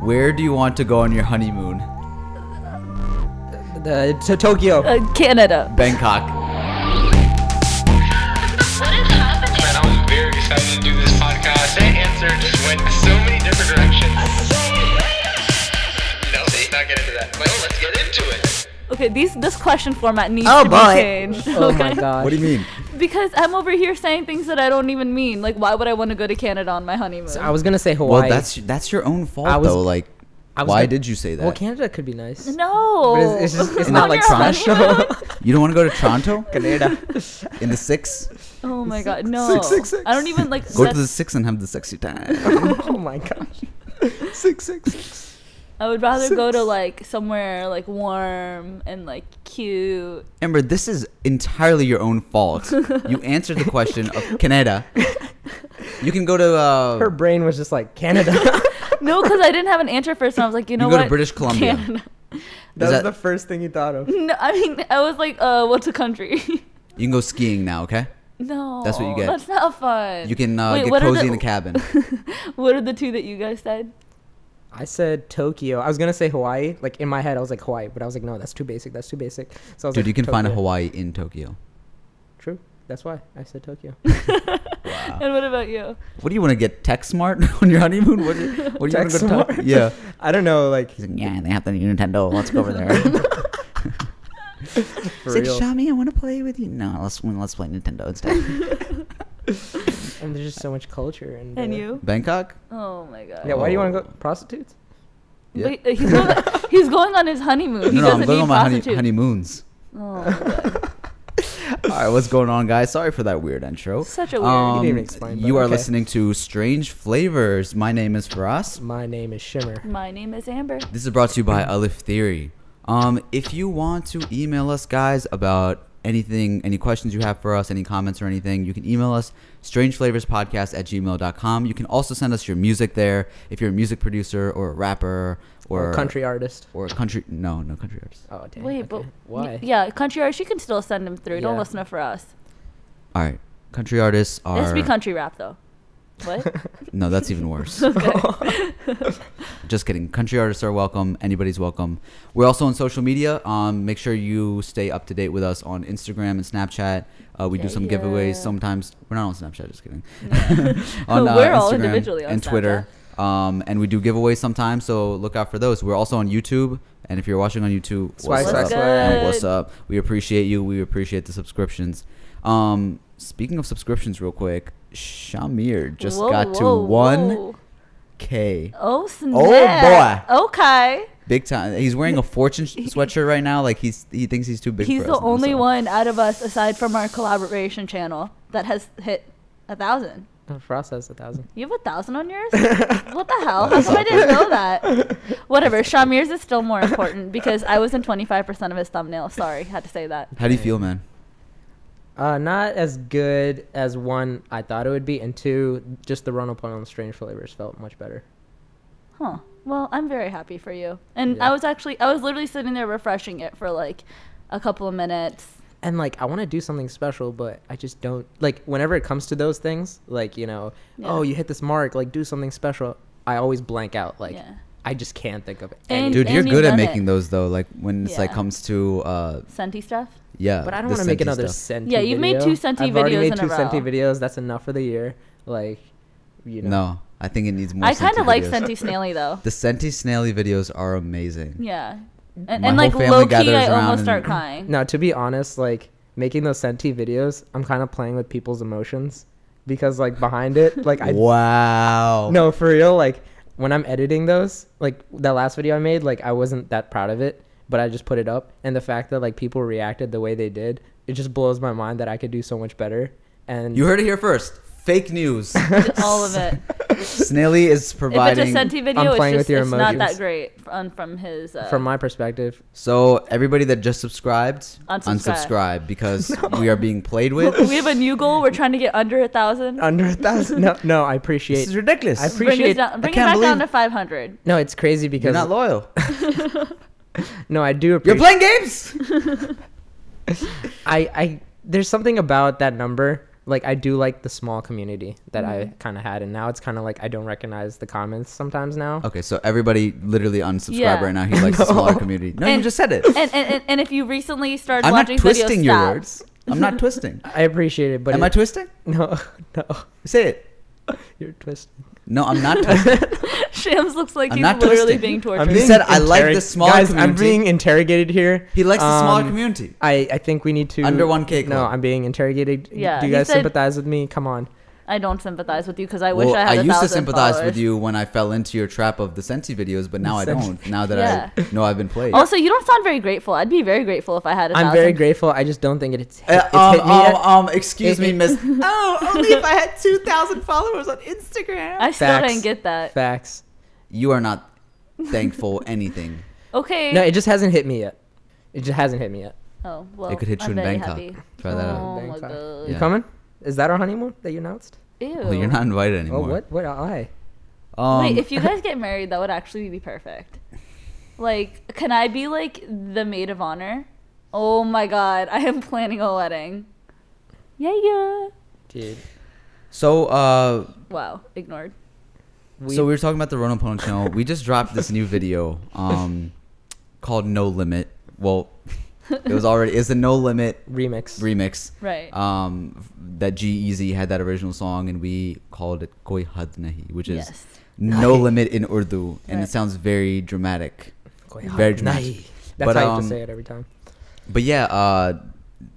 Where do you want to go on your honeymoon? To Tokyo. Canada. Bangkok. What is happening? Man, I was very excited to do this podcast. That answer just went so many different directions. No, let's not get into that. Well, let's get into it. Okay, this question format needs to be changed. Oh okay? my gosh. What do you mean? Because I'm over here saying things that I don't even mean. Like, why would I want to go to Canada on my honeymoon? So I was gonna say Hawaii. Well, that's your own fault though. Like, why did you say that? Well, Canada could be nice. No. But it's just, it's On not like your Toronto. You don't want to go to Toronto? Canada. In the 6? Oh my god, no. 666. I don't even like. Go to the 6 and have the sexy time. Oh my gosh. 666. I would rather go to like somewhere like warm and like cute. Amber, this is entirely your own fault. You answered the question of Canada. You can go to. Her brain was just like Canada. No, because I didn't have an answer first, and I was like, you know go what? to British Columbia. Canada. That was the first thing you thought of. No, I mean, I was like, what's a country? You can go skiing now, okay? No, That's what you get. That's not fun. You can Wait, get what are cozy in the cabin. What are the two that you guys said? I said Tokyo. I was gonna say Hawaii. Like in my head, I was like Hawaii, but I was like, no, that's too basic. That's too basic. So I was Dude, like, you can find a Tokyo. Hawaii in Tokyo. True. That's why I said Tokyo. Wow. And what about you? What do you want to get tech smart on your honeymoon? What do you want to Tech go smart? to? Yeah. I don't know. Like He's like, yeah, they have the Nintendo. Let's go over there. for Say, real. Shami, I want to play with you. No, let's play Nintendo instead. And there's just so much culture. And you? Bangkok? Oh my god. Yeah. Why do you want to go? Prostitutes? Yeah. Wait, he's going on his honeymoon. He No, I'm doesn't going need on my prostitutes. honeymoons. Oh my god. All right, what's going on, guys? Sorry for that weird intro. Such a weird. You didn't even explain, but You are okay. listening to Strange Flavors. My name is Faras. My name is Shimmer. My name is Amber. This is brought to you by Alif Theory. If you want to email us, guys, about anything, any questions you have for us, any comments or anything, you can email us strangeflavorspodcast@gmail.com. You can also send us your music there if you're a music producer or a rapper or a country artist. or a country. No country artist. Oh damn. Wait, okay. but Why? Yeah, country artists. You can still send them through. Don't Yeah. listen to for us. All right, country artists It has to be are. country rap though. What? No, that's even worse. Okay. Just kidding. Country artists are welcome. Anybody's welcome. We're also on social media. Make sure you stay up to date with us on Instagram and Snapchat. We do some giveaways. Sometimes we're not on Snapchat. Just kidding. On We're all Instagram individually on and Twitter. And we do giveaways sometimes. So look out for those. We're also on YouTube. And if you're watching on YouTube, Swag, what's swag, up? swag. And what's up? We appreciate you. We appreciate the subscriptions. Speaking of subscriptions, real quick, SHAH-AMEER just got to 1K. Oh snap! Oh, boy. Okay. Big time. He's wearing a Fortune sweatshirt right now. Like he thinks he's too big. He's for the us now, only so. one out of us, aside from our collaboration channel, that has hit 1,000. Frost has 1,000. You have 1,000 on yours? What the hell? How come I didn't know that? Whatever. SHAH-AMEER's is still more important because I was in 25% of his thumbnail. Sorry, had to say that. How do you feel, man? Not as good as one I thought it would be, and two, just the run up on the Strange Flavors felt much better. Huh. Well, I'm very happy for you. And Yeah. I was literally sitting there refreshing it for like a couple of minutes. And like I want to do something special, but I just don't like whenever it comes to those things, like, you know, Yeah. oh, you hit this mark, like do something special. I always blank out. Like Yeah. I just can't think of it. And- Dude, you're you've good at done making it. those though. Like when it's like Yeah. comes to Senti stuff? yeah. But I don't the want to make Senti another stuff. Senti Yeah, you've made video. 2 Senti I've already videos made in a 2 Senti row. videos. That's enough for the year. Like, you know. No, I think it needs more. I kind of like videos. Senti Snaily though. The Senti Snaily videos are amazing. Yeah. And, My and like whole family low key, gathers I around almost and- start crying. No, to be honest, like making those Senti videos, I'm kind of playing with people's emotions because like behind it, like I Wow. no, for real, like when I'm editing those, like that last video I made, like I wasn't that proud of it, but I just put it up, and the fact that like people reacted the way they did, it just blows my mind that I could do so much better. And You heard it here first. Fake news. All of it. Snaily is If it's providing. a Senti video, I'm it's playing just with your it's not that emotions. great from his. from my perspective, So everybody that just subscribed, Unsubscribe. unsubscribe because we are being played with. we have a new goal. We're trying to get under 1,000. under 1,000. No, I appreciate. This is ridiculous. I Bring appreciate. it down. Bring it can't back down believe- to 500. No, it's crazy You're because not loyal. no, I do You're appreciate. playing games. I there's something about that number like I do like the small community that I Mm-hmm. kind of had, and now it's kind of like I don't recognize the comments sometimes now. Okay, so everybody literally unsubscribe Yeah. right now. He likes the smaller community. No, you And- just said it. And if you recently started I'm not watching videos, twisting your stop. words. I'm not twisting. I appreciate it, but Am I twisting? no, no, Say it. you're twisting. No, I'm not twisting. Shams looks like I'm he's not literally twisting. being tortured. I'm He being said, "I like the interrog- smaller guys, community." I'm being interrogated here. He likes the smaller Um, community. I think we need to Under 1K No, club. I'm being interrogated. Yeah, Do you he guys said- sympathize with me? Come on. I don't sympathize with you because I wish Well, I I had 1,000 used to sympathize with followers. you when I fell into your trap of the Senti videos, but now I don't. Now that Yeah. I know I've been played. Also, you don't sound very grateful. I'd be very grateful if I had 1,000. I'm very grateful. I just don't think it's hit me yet. Excuse me, miss. Oh, only if I had 2,000 followers on Instagram. I still Facts. didn't get that. Facts. You are not thankful anything. Okay. No, it just hasn't hit me yet. It just hasn't hit me yet. Oh, well, It could hit you I'm in very Bangkok. happy. Try that out. Oh my Bangkok. god. You Yeah. coming? Is that our honeymoon that you announced? Ew. Well, you're not invited Oh, anymore. what? What? I? Wait, if you guys get married, that would actually be perfect. Like, can I be like the maid of honor? Oh my god, I am planning a wedding. Yeah. Dude. So, Wow, ignored. we were talking about the Rono Pono channel. We just dropped this new video called No Limit. Well, it's a No Limit Remix. remix. Right. That G-Eazy had that original song, and we called it Koi Had Nahi, which is Yes. No Limit in Urdu, and it Right. sounds very dramatic. Very Very dramatic. That's But, how I have to say it every time. But yeah,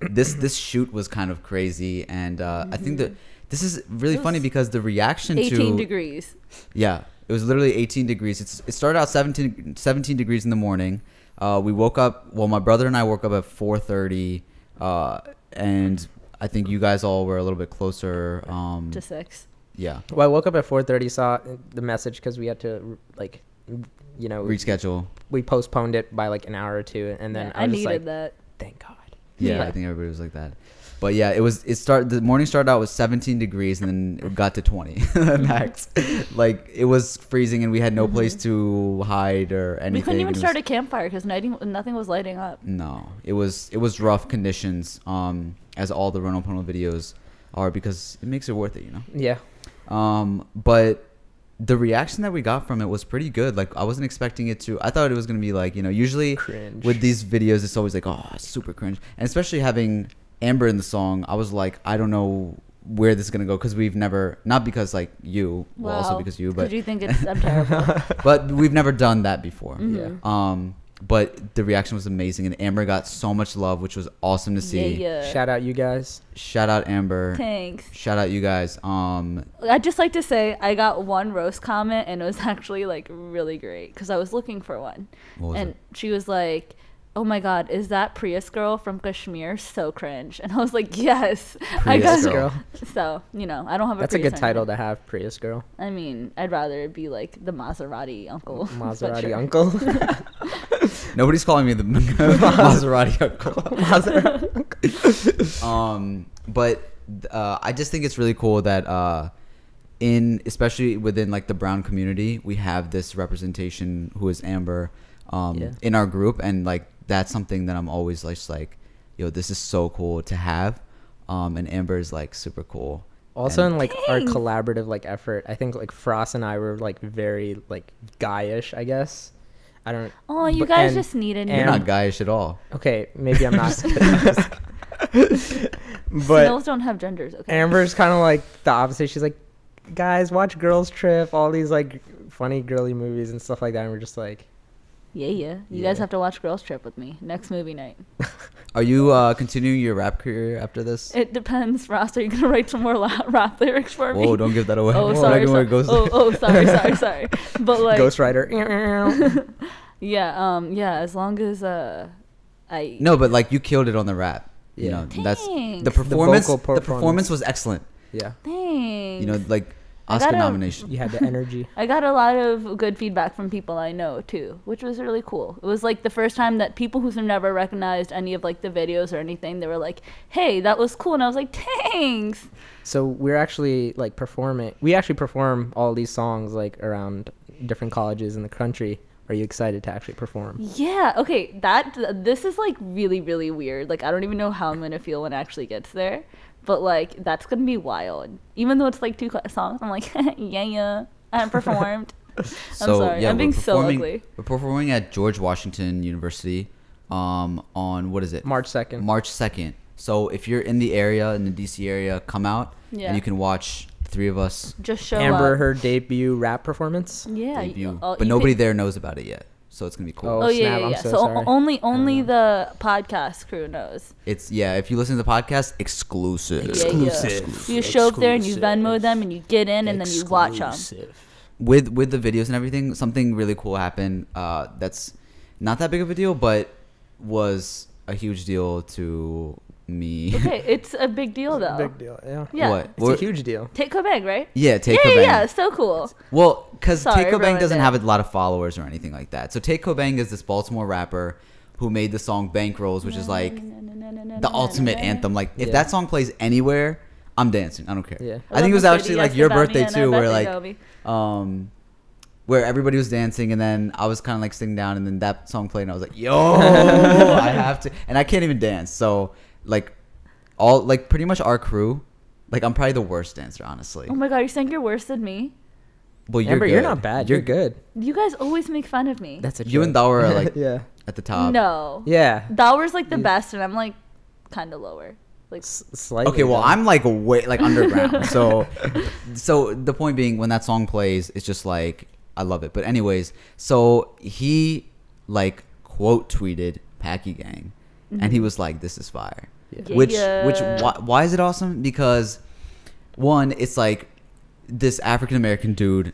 this shoot was kind of crazy, and I think that this is really It was funny because the reaction 18 to degrees. yeah, it was literally 18 degrees. It started out 17 degrees in the morning. We woke up. Well, my brother and I woke up at 4:30, and I think you guys all were a little bit closer. To 6. Yeah, Well, I woke up at 4:30, saw the message because we had to like, you know, reschedule. we postponed it by like an hour or two, and then Yeah, I I was just needed like, that. thank God. Yeah, Yeah. I think everybody was like that. But yeah, the morning started out with 17 degrees and then it got to 20 max. Like it was freezing and we had no place to hide or anything. We couldn't even It was- start a campfire because nothing was lighting up. No, it was rough conditions. As all the Rono Pono videos are, because it makes it worth it, you know. Yeah. But the reaction that we got from it was pretty good. Like I wasn't expecting it to. I thought it was gonna be like, you know, usually Cringe. with these videos it's always like, oh, super cringe, and especially having Amber in the song, I was like, I don't know where this is gonna go, because we've never, not because like you, well, also Wow. because you, but Did you think I'm terrible? but we've never done that before. Mhm. Yeah. But the reaction was amazing, and Amber got so much love, which was awesome to see. Yeah. Shout out you guys. Shout out Amber. Thanks. Shout out you guys. I'd just like to say I got one roast comment and it was actually like really great because I was looking for one. What was And it? she was like, "Oh my god, is that Prius girl from Kashmir? So cringe." And I was like, "Yes." I Prius got girl. So, you know, I don't have a That's a Prius good title anymore. to have, Prius girl. I mean, I'd rather it be like the Maserati uncle. but Maserati sure. uncle. Nobody's calling me the Maserati uncle. Maserati. But I just think it's really cool that especially within like the brown community, we have this representation who is Amber Yeah. in our group, and like that's something that I'm always like, yo, this is so cool to have. And Amber is like super cool. Also, And- in like our Thanks. collaborative like effort, I think like Frost and I were like very like guyish, I guess. I don't. Oh, you but- guys and- just needed You're me. not guyish at all. Okay, maybe I'm not. but Snails don't have genders, okay? Amber's kind of like the opposite. She's like, guys, watch Girls Trip, all these like funny girly movies and stuff like that. And we're just like, Yeah. You Yeah. guys have to watch Girls Trip with me next movie night. Are you continuing your rap career after this? It depends, Ross. Are you gonna write some more rap lyrics for me? Whoa, don't give that away. Oh, Whoa, sorry. like where it goes- Sorry. But like, Ghostwriter. yeah. As long as I No, but like you killed it on the rap. You Yeah. know, that's the Thanks. performance. vocal The performance. performance was excellent. Yeah, Thanks. You know, like I Oscar gotta- nomination. you had the energy. I got a lot of good feedback from people I know too, which was really cool. It was like the first time that people who've never recognized any of like the videos or anything, they were like, "Hey, that was cool," and I was like, "Thanks." So we're actually like performing. We actually perform all these songs like around different colleges in the country Are you excited to actually perform? Yeah. Okay. This is like really, really weird. Like I don't even know how I'm gonna feel when it actually gets there, but like that's gonna be wild. Even though it's like 2 songs, I'm like, yeah, I haven't performed. I'm sorry. I'm being so ugly. We're performing at George Washington University, on what is it? March 2nd. March 2nd. So if you're in the area, in the DC area, come out and you can watch the 3 of us. Just show Amber, up. her debut rap performance. Yeah. Debut. But nobody there knows about it yet. So it's going to be cool. Oh, yeah, snap, yeah, I'm yeah. so So sorry. only the podcast crew knows. It's, if you listen to the podcast, exclusive. Yeah. You show up there and you Venmo them and you get in and then you watch them. With the videos and everything, something really cool happened. That's not that big of a deal, but was a huge deal to me. Okay, it's a big deal though. Big deal, yeah. Yeah. What? It's a huge deal. Take Cobain, right? Yeah, Take Yeah, Cobain. yeah, so cool. Well, because Sorry, Take Cobain ruined doesn't it. have a lot of followers or anything like that. So Take Cobain is this Baltimore rapper who made the song Bankrolls, which is like the ultimate anthem. Like if Yeah. that song plays anywhere, I'm dancing. I don't care. Yeah. I think it was actually like your birthday too, where like Gobi. where everybody was dancing and then I was kind of like sitting down and then that song played and I was like, yo, I have to, and I can't even dance. So like pretty much our crew, like I'm probably the worst dancer, honestly. Oh my god, you're saying you're worse than me? Well, Amber, good. you're not bad. You're good. You guys always make fun of me. That's a You joke. and Dawa are like yeah. at the top. No. Yeah. Dower's like the best and I'm like kind of lower. Like Slightly. Okay, well, though. I'm like way like underground. So the point being, when that song plays, it's just like I love it. But anyways, so he like quote tweeted Packy Gang, and he was like, "This is fire." Yeah. Which Yeah. why is it awesome? Because one, it's like this African American dude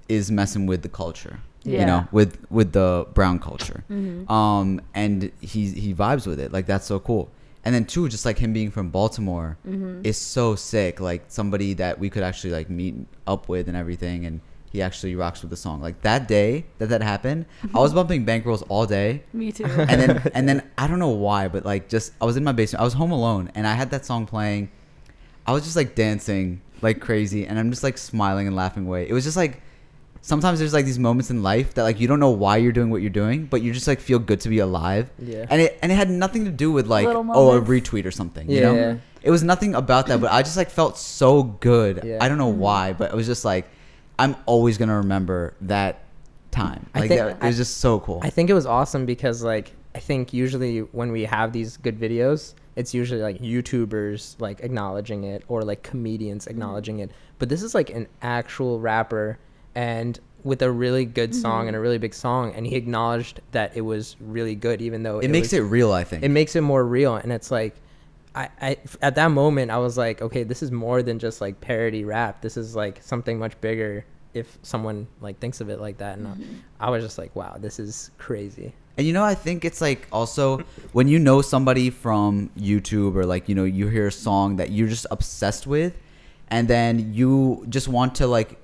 is messing with the culture. You Yeah. know, with the brown culture, and he vibes with it. Like that's so cool. And then 2, just like him being from Baltimore is so sick. Like somebody that we could actually like meet up with and everything. And he actually rocks with the song. Like that day that happened, I was bumping Bankrolls all day. me too. And then I don't know why, but like just I was in my basement. I was home alone and I had that song playing. I was just like dancing like crazy and I'm just like smiling and laughing away. It was just like sometimes there's like these moments in life that like you don't know why you're doing what you're doing, but you just like feel good to be alive. Yeah. And it had nothing to do with like Little a moments. retweet or something. You Yeah. know? It was nothing about that, but I just like felt so good. Yeah. I don't know why, but it was just like I'm always gonna remember that time. I Like think- that, it was just so cool. I think it was awesome because like I think usually when we have these good videos, it's usually like YouTubers like acknowledging it or like comedians acknowledging it. But this is like an actual rapper and with a really good song and a really big song, and he acknowledged that it was really good, even though it makes was, it real, I think. it makes it more real. And it's like I at that moment I was like, okay, this is more than just like parody rap. This is like something much bigger if someone like thinks of it like that. And I was just like, wow, this is crazy. And you know, I think it's like also when you know somebody from YouTube or like, you know, you hear a song that you're just obsessed with and then you just want to like,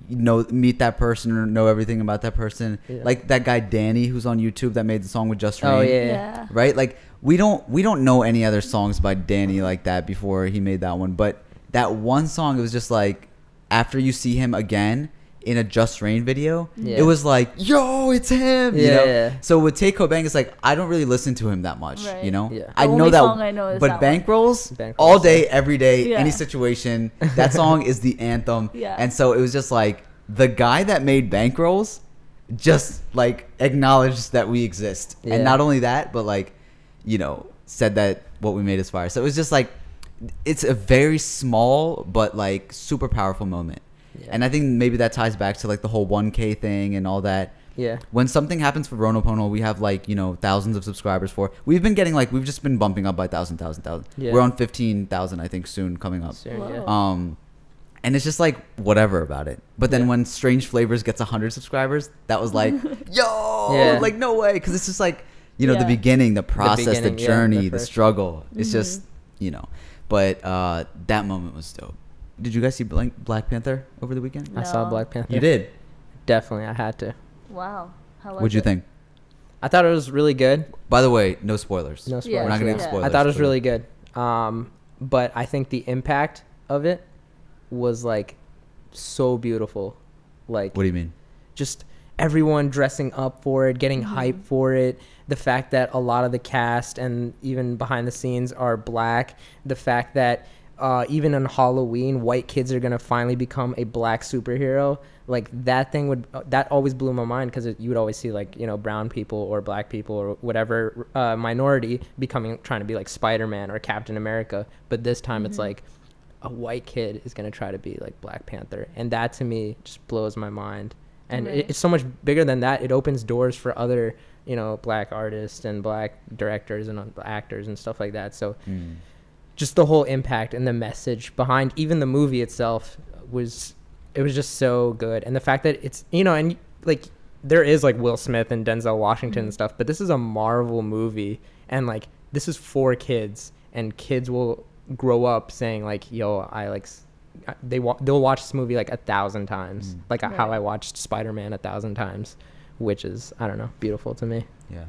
you know, meet that person or know everything about that person. Yeah. Like that guy Danny who's on YouTube that made the song with Just Rain. Oh yeah. Yeah. Right? Like we don't know any other songs by Danny like that before he made that one. But that one song, it was just like after you see him again in a Just Rain video, Yeah. it was like, yo, it's him. You Yeah, know? yeah. So with Take Cobain, it's like I don't really listen to him that much. Right. You know? Yeah. I The know only that song I know is but that one. Bankrolls, all day, every day, Yeah. any situation. That song is the anthem. Yeah. And so it was just like the guy that made Bankrolls just like acknowledged that we exist. Yeah. And not only that, but like, you know, said that what we made is fire. So it was just like it's a very small but like super powerful moment. Yeah. And I think maybe that ties back to like the whole 1K thing and all that. Yeah. When something happens for Ronopono, we have like, you know, thousands of subscribers for. We've been getting like, we've just been bumping up by 1,000. Yeah. We're on 15,000, I think, soon coming up. Soon, Whoa. yeah. And it's just like whatever about it. But then Yeah. when Strange Flavors gets 100 subscribers, that was like, yo, Yeah. like no way. Because it's just like, you know, the Yeah. beginning, the process, the beginning, yeah, journey, the the first- struggle. It's just, you know. But that moment was dope. Did you guys see Black Panther over the weekend? I saw No. Black Panther. You did? Definitely, I had to. Wow. How was What'd you it? think? I thought it was really good. By the way, no spoilers. No Yeah. spoilers. We're not going to Yeah. give spoilers. I thought it was but- really good. But I think the impact of it was like so beautiful. Like What do you mean? just everyone dressing up for it, getting hyped for it. The fact that a lot of the cast and even behind the scenes are black. The fact that even on Halloween, white kids are gonna finally become a black superhero. Like that always blew my mind, because you would always see like, you know, brown people or black people or whatever minority trying to be like Spider-Man or Captain America. But this time it's like a white kid is gonna try to be like Black Panther, and that to me just blows my mind. And it's so much bigger than that. It opens doors for other, you know, black artists and black directors and actors and stuff like that. So just the whole impact and the message behind even the movie itself was just so good. And the fact that it's, you know, and like there is like Will Smith and Denzel Washington and stuff, but this is a Marvel movie, and like this is for kids, and kids will grow up saying like, yo, they'll watch this movie like 1,000 times, like how I watched Spider-Man 1,000 times, which is, I don't know, beautiful to me. Yeah.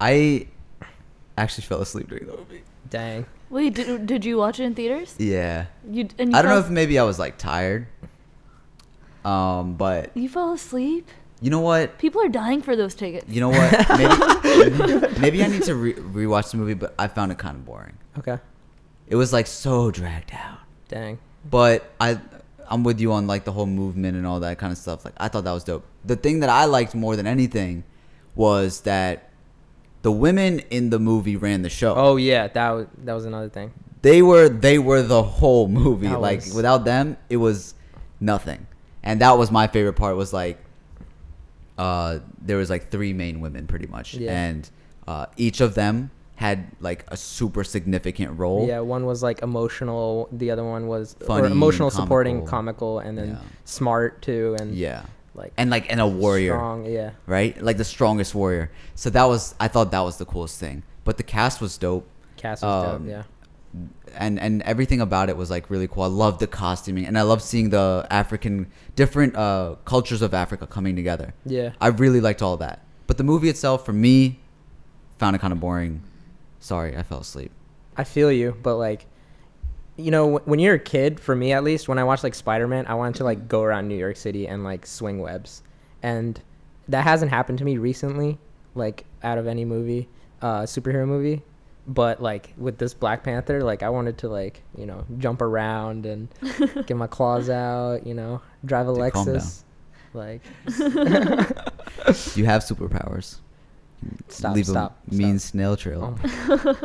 I actually fell asleep during the movie. Dang. Wait, did you watch it in theaters? Yeah. You I don't know if maybe I was like tired. But you fell asleep? You know what? People are dying for those tickets. You know what? Maybe I need to rewatch the movie, but I found it kind of boring. Okay. It was like so dragged out. Dang. But I'm with you on like the whole movement and all that kind of stuff. Like I thought that was dope. The thing that I liked more than anything was that the women in the movie ran the show. Oh yeah, that was another thing. They were the whole movie. Like without them, it was nothing. And that was my favorite part. Was like there was like 3 main women pretty much, and each of them had like a super significant role. Yeah, one was like emotional, the other one was funny, emotional, comical. Supporting, comical, and then smart too, and and a warrior, strong, right? Like the strongest warrior. So I thought that was the coolest thing. But the cast was dope. Dope, and everything about it was like really cool. I loved the costuming, and I loved seeing the different cultures of Africa coming together. Yeah, I really liked all that. But the movie itself, for me, found it kind of boring. Sorry, I fell asleep. I feel you, but like, you know, when you're a kid, for me at least, when I watched like Spider-Man, I wanted to like go around New York City and like swing webs, and that hasn't happened to me recently, like out of any movie, superhero movie. But like with this Black Panther, like I wanted to like, you know, jump around and get my claws out, you know, drive a Lexus. Like you have superpowers. Leave a mean snail trail. Oh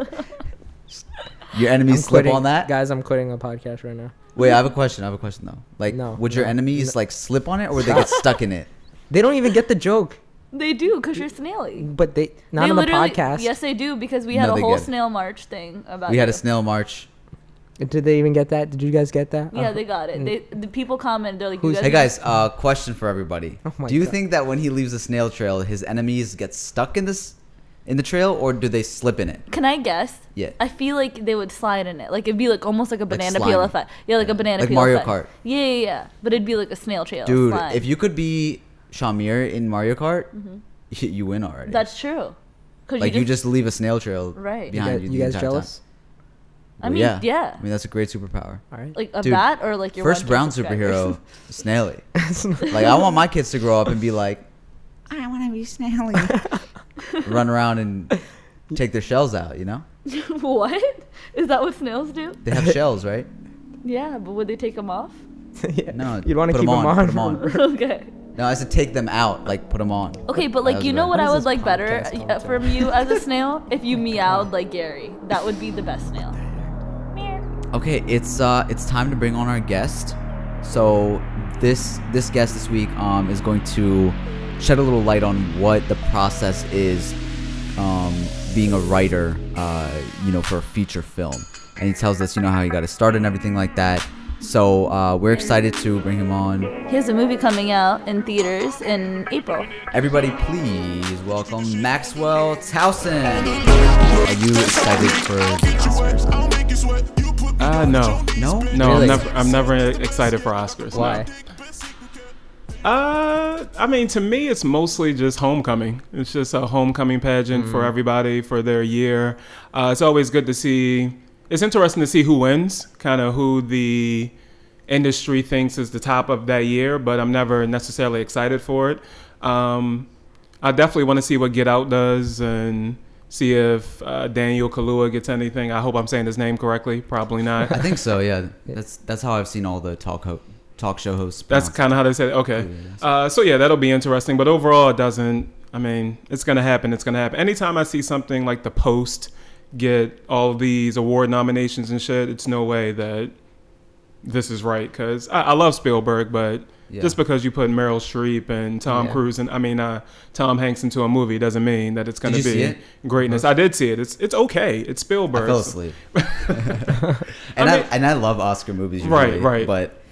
your enemies slip on that? Guys, I'm quitting a podcast right now. Wait, I have a question though. Like, would your enemies like slip on it, or would they get stuck in it? They don't even get the joke. They do, because you're snaily. But not on the podcast. Yes, they do, because we had a whole snail march thing about it. We had a snail march. Did they even get that? Did you guys get that? Yeah, they got it. The people comment, they're like, hey guys, question for everybody. Do you think that when he leaves a snail trail, his enemies get stuck in the trail, or do they slip in it? Can I guess? Yeah. I feel like they would slide in it. Like it'd be like almost like a banana peel effect. Yeah, like a banana peel Mario effect. Kart. Yeah. But it'd be like a snail trail. Dude, slide. if you could be SHAH-AMEER in Mario Kart, you win already. That's true. Like you just leave a snail trail behind you. You guys jealous? I mean, yeah. I mean, that's a great superpower. All right. Like a bat, or like your first brown superhero, Snaily. Like I want my kids to grow up and be like, I want to be Snaily. Run around and take their shells out, you know? What? Is that what snails do? They have shells, right? Yeah, but would they take them off? Yeah. No, you'd want to keep them on. Put them on. Okay. No, I said take them out, like put them on. Okay, but like you know what I would like better from you as a snail? If you meowed like Gary, that would be the best snail. Okay, it's time to bring on our guest. So this guest this week is going to shed a little light on what the process is being a writer, for a feature film, and he tells us how he got his start and everything like that. So we're excited to bring him on. He has a movie coming out in theaters in April. Everybody, please welcome Maxwell Towson. Are you excited for the Oscars? No. No? Really? I'm never excited for Oscars. Why? No. I mean, to me, it's mostly just homecoming. It's just a homecoming pageant for everybody for their year. It's always good to see. It's interesting to see who wins, kind of who the industry thinks is the top of that year, but I'm never necessarily excited for it. I definitely want to see what Get Out does and see if Daniel Kaluuya gets anything. I hope I'm saying his name correctly. Probably not. I think so. Yeah, that's how I've seen all the talk show hosts. That's kind of how they say it. Okay. So yeah, that'll be interesting. But overall, it doesn't. I mean, it's gonna happen. It's gonna happen. Anytime I see something like The Post get all these award nominations and shit, it's no way that this is right. Because I love Spielberg, but just because you put Meryl Streep and Tom Cruise and Tom Hanks into a movie doesn't mean that it's going to be greatness. I did see it. It's okay. It's Spielberg. I fell asleep. I love Oscar movies usually, right. But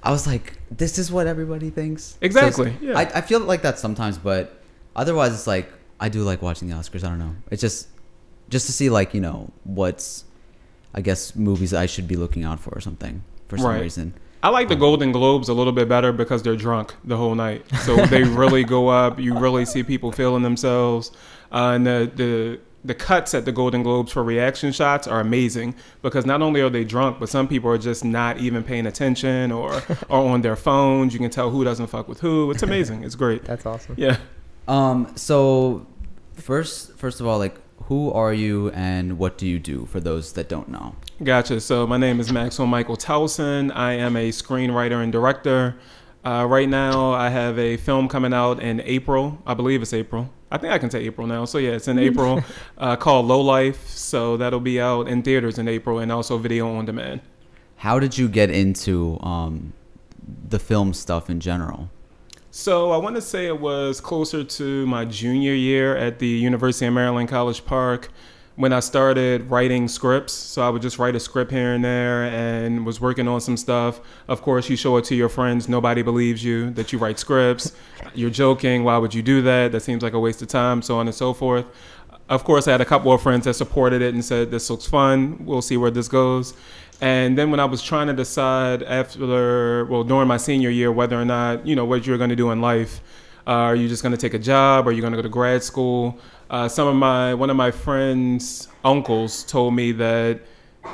I was like, this is what everybody thinks. Exactly. So I feel like that sometimes, but otherwise it's like I do like watching the Oscars. I don't know. It's just to see like, you know, what's, I guess, movies I should be looking out for or something for some reason. I like the Golden Globes a little bit better because they're drunk the whole night. So they really go up. You really see people feeling themselves. And the cuts at the Golden Globes for reaction shots are amazing because not only are they drunk, but some people are just not even paying attention or on their phones. You can tell who doesn't fuck with who. It's amazing. It's great. That's awesome. Yeah. So first of all, like, who are you and what do you do for those that don't know? Gotcha. So my name is MAXWELL Michael Towson. I am a screenwriter and director. Right now, I have a film coming out in April. I believe it's April. I think I can say April now. So yeah, it's in April called Low Life. So that'll be out in theaters in April and also video on demand. How did you get into the film stuff in general? So I want to say it was closer to my junior year at the University of Maryland, College Park, when I started writing scripts. So I would just write a script here and there and was working on some stuff. Of course, you show it to your friends. Nobody believes you that you write scripts. You're joking. Why would you do that? That seems like a waste of time, so on and so forth. Of course, I had a couple of friends that supported it and said, this looks fun. We'll see where this goes. And then when I was trying to decide during my senior year, whether or not, you know, what you're going to do in life, are you just going to take a job? Are you going to go to grad school? One of my friends' uncles told me that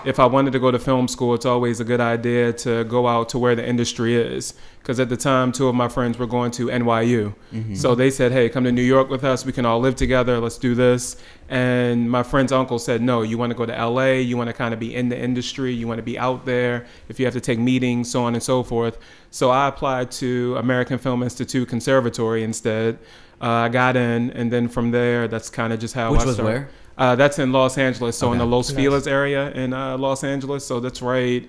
if I wanted to go to film school, it's always a good idea to go out to where the industry is. Because at the time, two of my friends were going to NYU. Mm-hmm. So they said, hey, come to New York with us. We can all live together. Let's do this. And my friend's uncle said, no, you want to go to LA. You want to kind of be in the industry. You want to be out there. If you have to take meetings, so on and so forth. So I applied to American Film Institute Conservatory instead. I got in. And then from there, that's kind of just how I started. Which was where? That's in Los Angeles, so in the Los Feliz area in Los Angeles. So that's right,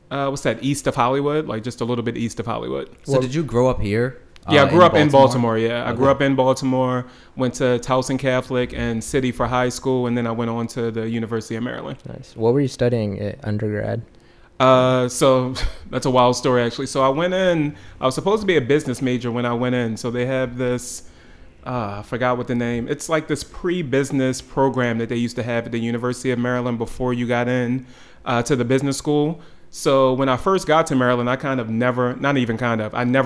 what's that, east of Hollywood, like just a little bit east of Hollywood. So did you grow up here? Yeah, I grew up in Baltimore, I grew up in Baltimore, went to Towson Catholic and City for high school, and then I went on to the University of Maryland. Nice. What were you studying at undergrad? So that's a wild story, actually. So I went in, I was supposed to be a business major when I went in. So they have this... I forgot what the name. It's like this pre-business program that they used to have at the University of Maryland before you got in to the business school. So when I first got to Maryland, I never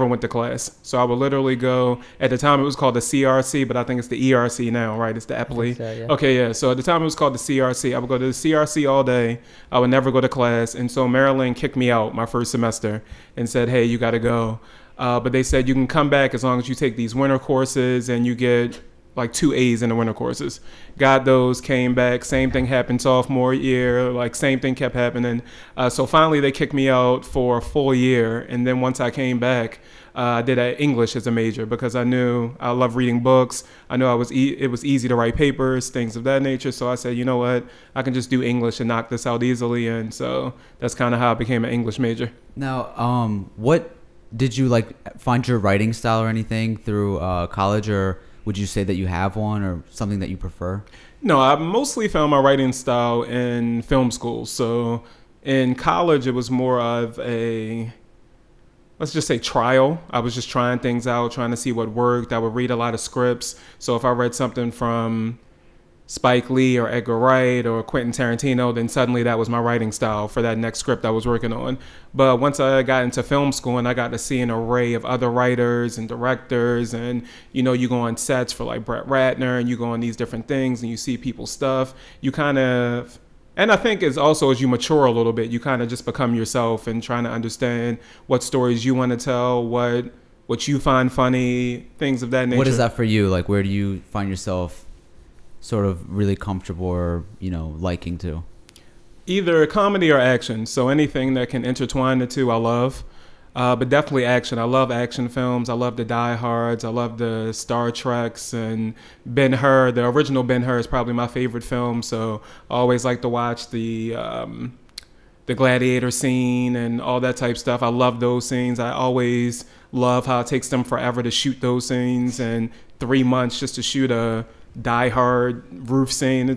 went to class. So I would literally go, at the time it was called the CRC, but I think it's the ERC now, right? It's the EPLI. So, yeah. Okay, yeah. So at the time it was called the CRC. I would go to the CRC all day. I would never go to class. And so Maryland kicked me out my first semester and said, hey, you got to go. But they said you can come back as long as you take these winter courses and you get like 2 A's in the winter courses. Got those, came back. Same thing happened sophomore year. Like same thing kept happening. So finally they kicked me out for a full year. And then once I came back, I did English as a major because I knew I love reading books. I knew it was easy to write papers, things of that nature. So I said, you know what, I can just do English and knock this out easily. And so that's kind of how I became an English major. Now, what did you like find your writing style or anything through college, or would you say that you have one or something that you prefer? No, I mostly found my writing style in film school. So in college, it was more of a, let's just say, trial. I was just trying things out, trying to see what worked. I would read a lot of scripts. So if I read something from Spike Lee or Edgar Wright or Quentin Tarantino, then suddenly that was my writing style for that next script I was working on. But once I got into film school and I got to see an array of other writers and directors, and you know, you go on sets for like Brett Ratner and you go on these different things and you see people's stuff, you kind of, And I think it's also as you mature a little bit, you kind of just become yourself and trying to understand what stories you want to tell, what you find funny, things of that nature. What is that for you? Like, where do you find yourself sort of really comfortable or, you know, liking to? Either comedy or action. So anything that can intertwine the two, I love. But definitely action. I love action films. I love the Die Hards. I love the Star Treks and Ben-Hur. The original Ben-Hur is probably my favorite film. So I always like to watch the gladiator scene and all that type stuff. I love those scenes. I always love how it takes them forever to shoot those scenes and 3 months just to shoot a Die Hard roof scene.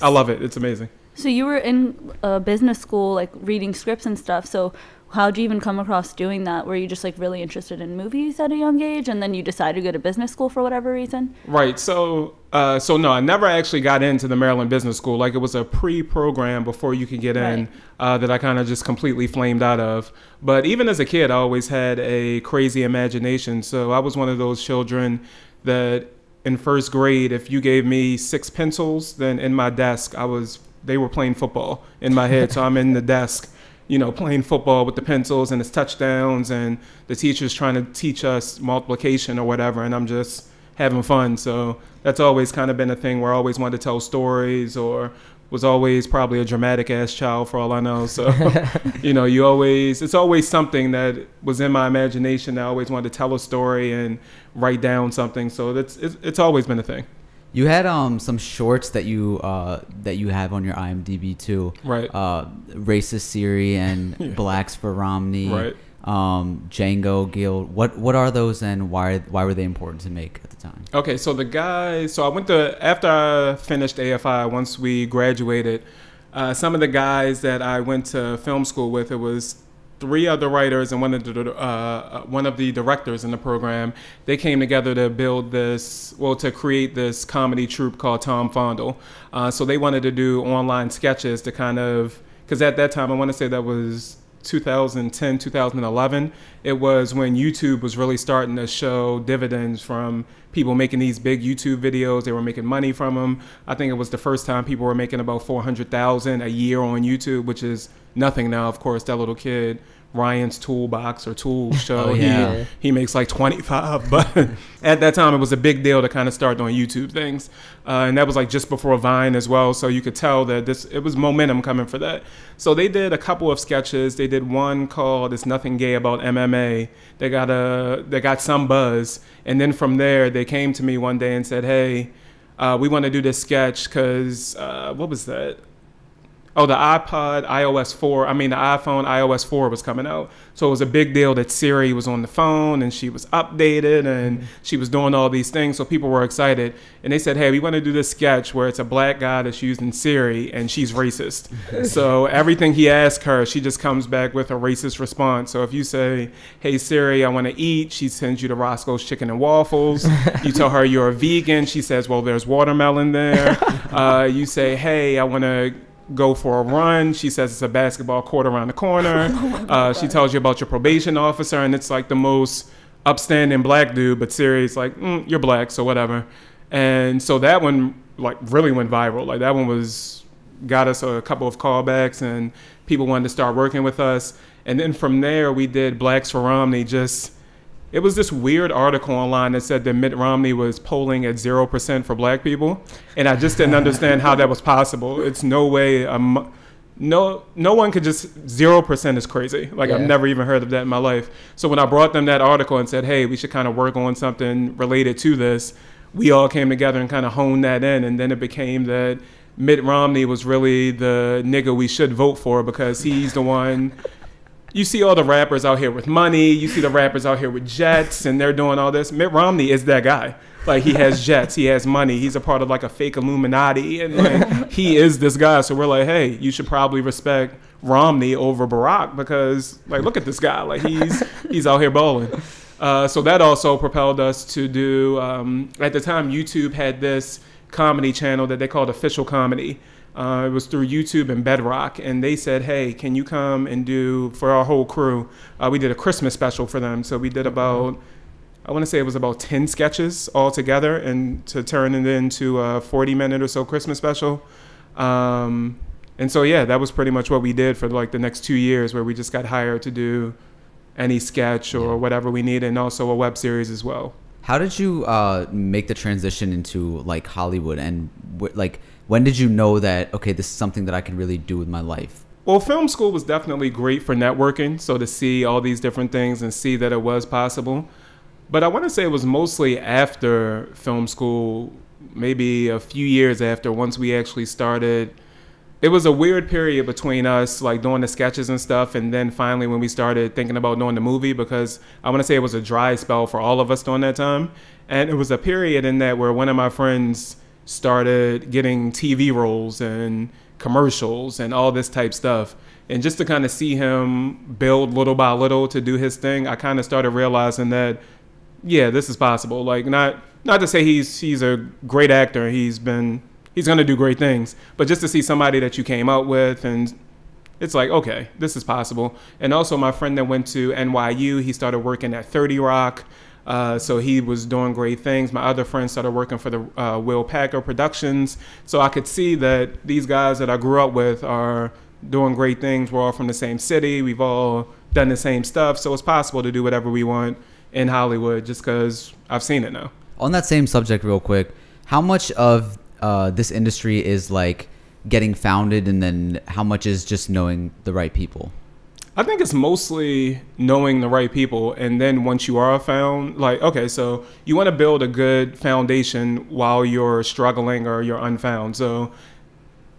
I love it. It's amazing. So you were in business school, like reading scripts and stuff. So how'd you even come across doing that? Were you just like really interested in movies at a young age, and then you decided to go to business school for whatever reason? Right. So no, I never actually got into the Maryland Business School. Like, it was a pre-program before you could get in, that I kind of just completely flamed out of. But even as a kid, I always had a crazy imagination. So I was one of those children that in first grade, if you gave me 6 pencils, then in my desk, they were playing football in my head. So I'm in the desk, you know, playing football with the pencils and it's touchdowns and the teacher's trying to teach us multiplication or whatever, and I'm just having fun. So that's always kind of been a thing where I always wanted to tell stories, or was always probably a dramatic ass child for all I know. So, you know, it's always something that was in my imagination. I always wanted to tell a story and write down something. So it's always been a thing. You had some shorts that you have on your IMDb too. Right. Racist Siri and Blacks for Romney. Right. Django Guild. What are those, and why were they important to make at the time? Okay, so I went to, after I finished AFI, once we graduated, some of the guys that I went to film school with, it was 3 other writers and one of the directors in the program. They came together to to create this comedy troupe called Tom Fondle. So they wanted to do online sketches to kind of, because at that time, I want to say that was 2010, 2011. It was when YouTube was really starting to show dividends from people making these big YouTube videos. They were making money from them. I think it was the first time people were making about $400,000 a year on YouTube, which is nothing now. Of course, that little kid, Ryan's Toolbox or Tool Show, he makes like 25. But at that time, it was a big deal to kind of start doing YouTube things. And that was like just before Vine as well. So you could tell that it was momentum coming for that. So they did a couple of sketches. They did one called "It's Nothing Gay About MMA." They got some buzz. And then from there, they came to me one day and said, "Hey, we want to do this sketch because what was that? Oh, the iPhone iOS 4 was coming out. So it was a big deal that Siri was on the phone and she was updated and she was doing all these things. So people were excited. And they said, hey, we want to do this sketch where it's a black guy that's using Siri and she's racist. So everything he asks her, she just comes back with a racist response. So if you say, hey, Siri, I want to eat, she sends you to Roscoe's Chicken and Waffles. You tell her you're a vegan. She says, well, there's watermelon there. You say, hey, I want to go for a run. She says it's a basketball court around the corner. She tells you about your probation officer, and it's like the most upstanding black dude, but Siri's like, you're black, so whatever. And so that one like really went viral. Like that one got us a couple of callbacks, and people wanted to start working with us. And then from there, we did Blacks for Romney. It was this weird article online that said that Mitt Romney was polling at 0% for black people. And I just didn't understand how that was possible. It's no way, no one could just, 0% is crazy. Like I've never even heard of that in my life. So when I brought them that article and said, hey, we should kind of work on something related to this, we all came together and kind of honed that in. And then it became that Mitt Romney was really the nigga we should vote for, because he's the one. You see all the rappers out here with money. You see the rappers out here with jets, and they're doing all this. Mitt Romney is that guy. Like, he has jets. He has money. He's a part of, like, a fake Illuminati. And, like, he is this guy. So we're like, hey, you should probably respect Romney over Barack because, like, look at this guy. Like, he's out here balling. So that also propelled us to do, at the time, YouTube had this comedy channel that they called Official Comedy. It was through YouTube and Bedrock, and they said, hey, can you come and do, for our whole crew, we did a Christmas special for them. So we did about, I want to say it was about 10 sketches all together, and to turn it into a 40-minute or so Christmas special. And so, yeah, that was pretty much what we did for like the next 2 years, where we just got hired to do any sketch or whatever we needed, and also a web series as well. How did you make the transition into like Hollywood, and like when did you know that, okay, this is something that I can really do with my life? Well, film school was definitely great for networking, so to see all these different things and see that it was possible. But I want to say it was mostly after film school, maybe a few years after, once we actually started. It was a weird period between us, like doing the sketches and stuff, and then finally when we started thinking about doing the movie, because I want to say it was a dry spell for all of us during that time. And it was a period in that where one of my friends started getting TV roles and commercials and all this type stuff. And just to kind of see him build little by little to do his thing, I kind of started realizing that, yeah, this is possible. Like, not to say he's a great actor, he's going to do great things, but just to see somebody that you came out with, and it's like, okay, this is possible. And also my friend that went to NYU, he started working at 30 Rock. So he was doing great things. My other friend started working for the Will Packer Productions. So I could see that these guys that I grew up with are doing great things. We're all from the same city. We've all done the same stuff. So it's possible to do whatever we want in Hollywood, just because I've seen it now. On that same subject real quick, how much of this industry is like getting founded, and then how much is just knowing the right people? I think it's mostly knowing the right people, and then once you are found, like, okay, so you want to build a good foundation while you're struggling or you're unfound. So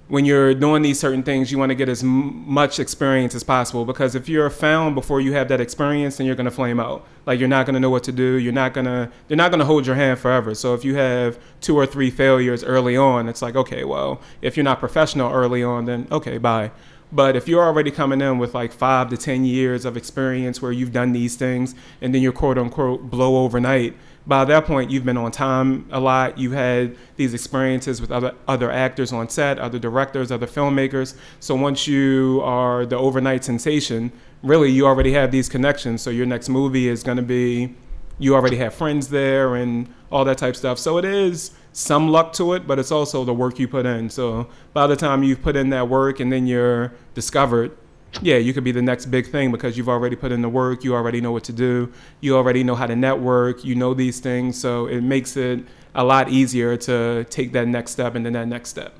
when you're doing these certain things, you want to get as much experience as possible, because if you're found before you have that experience, then you're going to flame out. Like, you're not going to know what to do. They're not going to hold your hand forever. So if you have 2 or 3 failures early on, it's like, okay, well, if you're not professional early on, then okay, bye. But if you're already coming in with like 5 to 10 years of experience where you've done these things, and then you're quote unquote blow overnight, by that point you've been on time a lot. You've had these experiences with other actors on set, other directors, other filmmakers. So once you are the overnight sensation, really you already have these connections. So your next movie is going to be, you already have friends there and all that type of stuff. So it is some luck to it, but it's also the work you put in. So by the time you've put in that work and then you're discovered, yeah, you could be the next big thing, because you've already put in the work. You already know what to do. You already know how to network. You know these things. So it makes it a lot easier to take that next step and then that next step.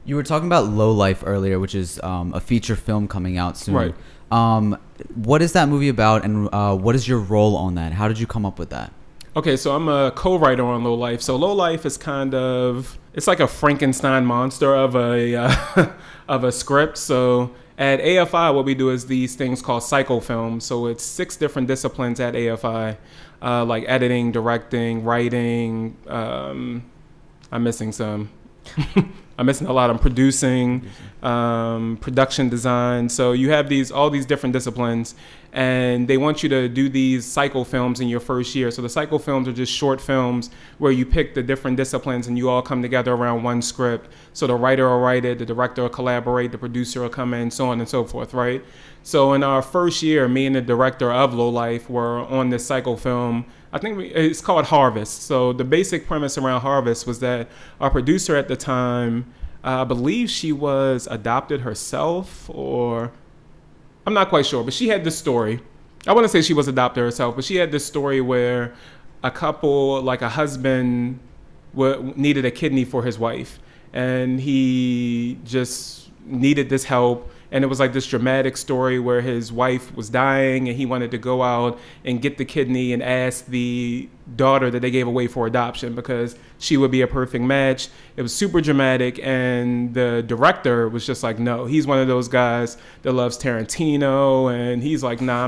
You were talking about Low Life earlier, which is a feature film coming out soon. Right. What is that movie about, and what is your role on that? How did you come up with that? Okay, so I'm a co-writer on Low Life. So Low Life is kind of, it's like a Frankenstein monster of a of a script. So at AFI, what we do is these things called cycle films. So it's 6 different disciplines at AFI, like editing, directing, writing. I'm missing some. I'm missing a lot. I'm producing, production design. So you have all these different disciplines, and they want you to do these cycle films in your first year. So the cycle films are just short films where you pick the different disciplines and you all come together around one script. So the writer will write it, the director will collaborate, the producer will come in, so on and so forth, right? So in our first year, me and the director of Low Life were on this cycle film. I think it's called Harvest. So the basic premise around Harvest was that our producer at the time, I believe she was adopted herself, or I'm not quite sure, but she had this story. I want to say she was adopted herself, but she had this story where a couple, like a husband, needed a kidney for his wife, and he just needed this help. And it was like this dramatic story where his wife was dying and he wanted to go out and get the kidney and ask the daughter that they gave away for adoption because she would be a perfect match. It was super dramatic, and the director was just like, no. He's one of those guys that loves Tarantino, and he's like, nah,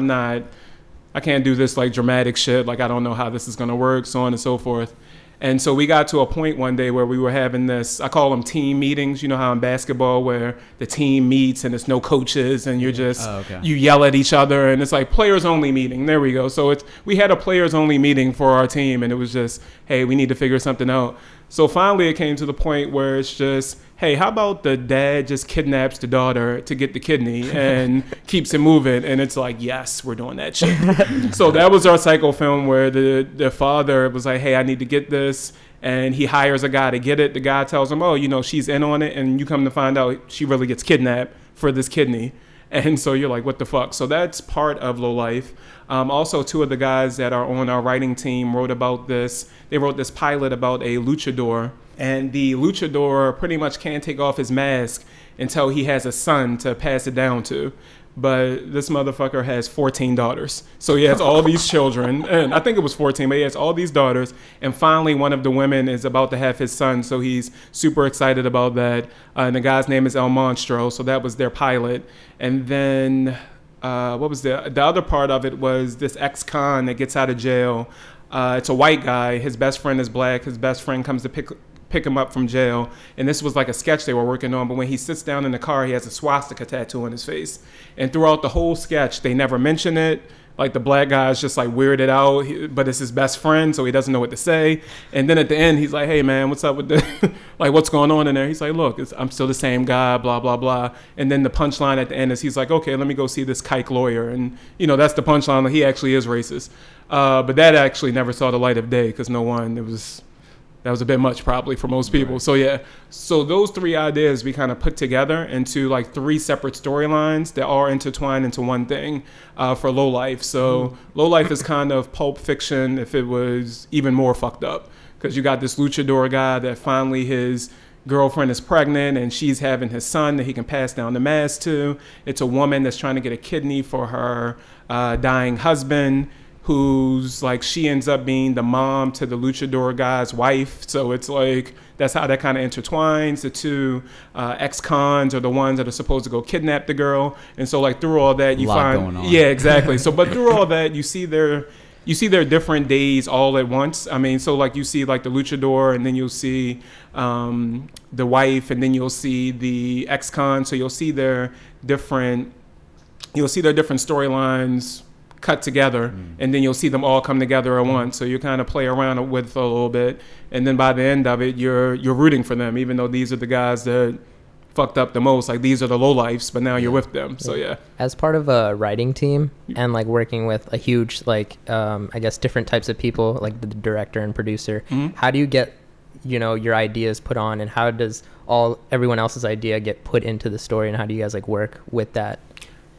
I can't do this like dramatic shit. Like, I don't know how this is going to work, so on and so forth. And so we got to a point one day where we were having this, I call them team meetings. You know how in basketball where the team meets and there's no coaches and you're just, you yell at each other, and it's like players only meeting. There we go. So we had a players only meeting for our team, and it was just, hey, we need to figure something out. So finally it came to the point where it's just, hey, how about the dad just kidnaps the daughter to get the kidney and keeps it moving? And it's like, yes, we're doing that shit. So that was our psycho film where the father was like, hey, I need to get this. And he hires a guy to get it. The guy tells him, oh, you know, she's in on it. And you come to find out she really gets kidnapped for this kidney. And so you're like, what the fuck? So that's part of Low Life. Also, two of the guys that are on our writing team wrote about this. They wrote this pilot about a luchador. And the luchador pretty much can't take off his mask until he has a son to pass it down to. But this motherfucker has 14 daughters. So he has all these children. And I think it was 14, but he has all these daughters. And finally, one of the women is about to have his son. So he's super excited about that. And the guy's name is El Monstro. So that was their pilot. And then what was the other part of it was this ex-con that gets out of jail. It's a white guy. His best friend is black. His best friend comes to pick him up from jail, and this was like a sketch they were working on, but when he sits down in the car, he has a swastika tattoo on his face. And throughout the whole sketch, they never mention it. Like, the black guy is just like weirded out, but it's his best friend, so he doesn't know what to say. And then at the end, he's like, hey man, what's up with the like, what's going on in there? He's like, look, I'm still the same guy, blah blah blah. And then the punchline at the end is he's like, okay, let me go see this kike lawyer. And you know, that's the punchline. He actually is racist, but that actually never saw the light of day because that was a bit much probably for most people. Right. So yeah, so those three ideas we kind of put together into like three separate storylines that are intertwined into one thing for Low Life. So Low Life is kind of Pulp Fiction if it was even more fucked up, because you got this luchador guy that finally his girlfriend is pregnant and she's having his son that he can pass down the mask to. It's a woman that's trying to get a kidney for her dying husband, who's like, she ends up being the mom to the luchador guy's wife. So it's like, that's how that kind of intertwines. The two ex-cons are the ones that are supposed to go kidnap the girl. And so like through all that, you find, going on. Yeah, exactly. So, but through all that, you see their different days all at once. I mean, so like you see like the luchador, and then you'll see the wife, and then you'll see the ex-con. So you'll see their different storylines cut together, and then you'll see them all come together at once. So you kind of play around with a little bit, and then by the end of it, you're rooting for them, even though these are the guys that fucked up the most. Like, these are the low lifes, but now you're with them. So yeah. As part of a writing team and like working with a huge like I guess different types of people, like the director and producer, how do you get, you know, your ideas put on, and how does everyone else's idea get put into the story, and how do you guys like work with that?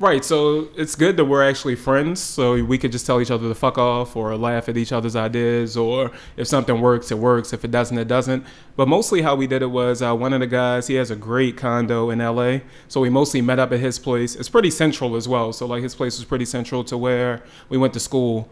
Right, so it's good that we're actually friends, so we could just tell each other to fuck off or laugh at each other's ideas, or if something works, it works. If it doesn't, it doesn't. But mostly how we did it was one of the guys, he has a great condo in LA, so we mostly met up at his place. It's pretty central as well, so like his place was pretty central to where we went to school.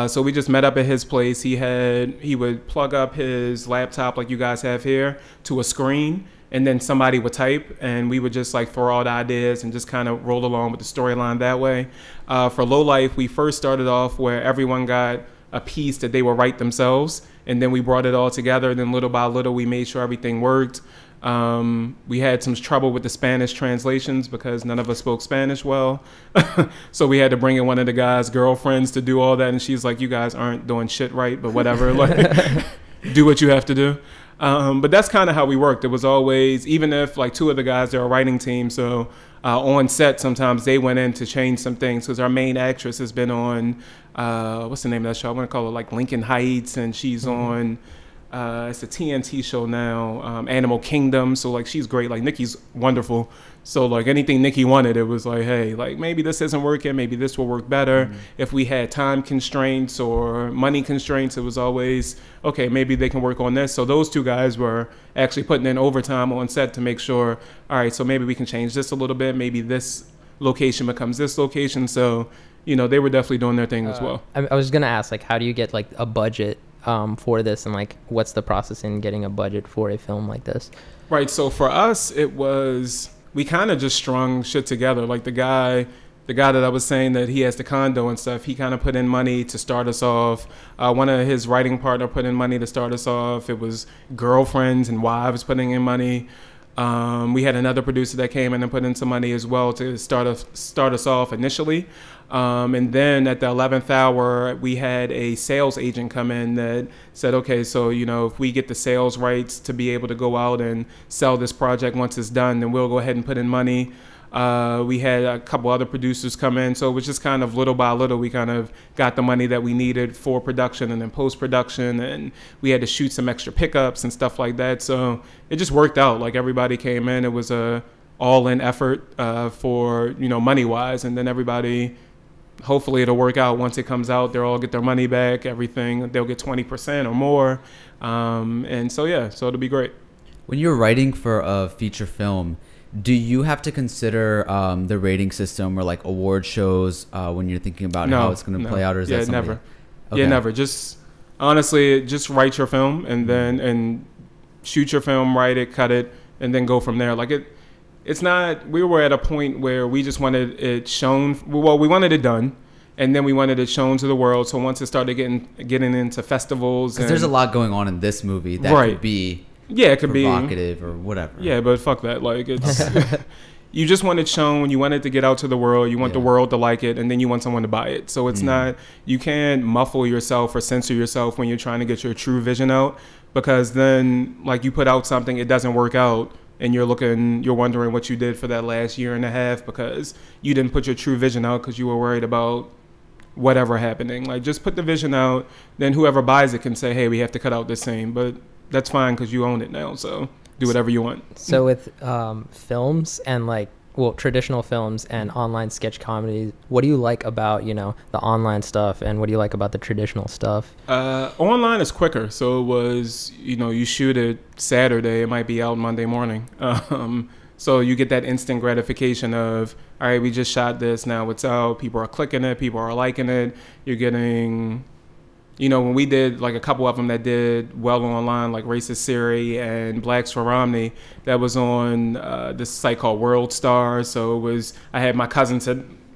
So we just met up at his place. He would plug up his laptop like you guys have here to a screen, and then somebody would type, and we would just like throw out ideas and just kind of roll along with the storyline that way. For Low Life, we first started off where everyone got a piece that they would write themselves, and then we brought it all together, and then little by little we made sure everything worked. We had some trouble with the Spanish translations because none of us spoke Spanish well. So we had to bring in one of the guys' girlfriends to do all that, and she's like, you guys aren't doing shit right, but whatever, like do what you have to do. But that's kind of how we worked. It was always, even if like two of the guys, they're a writing team, so on set sometimes they went in to change some things, because our main actress has been on what's the name of that show? I want to call it like Lincoln Heights, and she's on it's a TNT show now, Animal Kingdom. So like she's great. Like Nikki's wonderful. So like anything Nikki wanted, it was like, hey, like maybe this isn't working, maybe this will work better. If we had time constraints or money constraints, it was always, okay, maybe they can work on this. So those two guys were actually putting in overtime on set to make sure, all right, so maybe we can change this a little bit. Maybe this location becomes this location. So, you know, they were definitely doing their thing as well. I was going to ask, like, how do you get like a budget for this, and like what's the process in getting a budget for a film like this? Right, so for us, it was, we kind of just strung shit together. Like the guy that I was saying that he has the condo and stuff, he kind of put in money to start us off. One of his writing partner put in money to start us off. It was girlfriends and wives putting in money. We had another producer that came in and put in some money as well to start us off initially. And then at the 11th hour, we had a sales agent come in that said, okay, so, you know, if we get the sales rights to be able to go out and sell this project once it's done, then we'll go ahead and put in money. We had a couple other producers come in. So it was just kind of little by little, we kind of got the money that we needed for production and then post-production. And we had to shoot some extra pickups and stuff like that. So it just worked out. Like everybody came in. It was a all-in effort for, you know, money-wise. And then everybody, hopefully it'll work out once it comes out. They'll all get their money back, everything. They'll get 20% or more. And so, yeah, so it'll be great. When you're writing for a feature film, do you have to consider the rating system or like award shows when you're thinking about how it's going to play out, or is that something? Never. Okay. Yeah, never. Just honestly, just write your film and then shoot your film, write it, cut it, and then go from there. Like it's not. We were at a point where we just wanted it shown. Well, we wanted it done, and then we wanted it shown to the world. So once it started getting into festivals, because there's a lot going on in this movie that could be. Yeah, it could be provocative or whatever. Yeah, but fuck that. Like it's you just want it shown, you want it to get out to the world, you want the world to like it, and then you want someone to buy it. So it's not, you can't muffle yourself or censor yourself when you're trying to get your true vision out, because then like you put out something, it doesn't work out, and you're wondering what you did for that last year and a half because you didn't put your true vision out because you were worried about whatever happening. Like just put the vision out, then whoever buys it can say, hey, we have to cut out this scene, but that's fine because you own it now, so do whatever you want. So with films and like, well, traditional films and online sketch comedies, what do you like about, you know, the online stuff, and what do you like about the traditional stuff? Online is quicker. So it was, you know, you shoot it Saturday, it might be out Monday morning. So you get that instant gratification of, all right, we just shot this, now it's out, people are clicking it, people are liking it, you're getting... You know, when we did like a couple of them that did well online, like Racist Siri and Blacks for Romney, that was on this site called World Stars. So it was, I had my cousin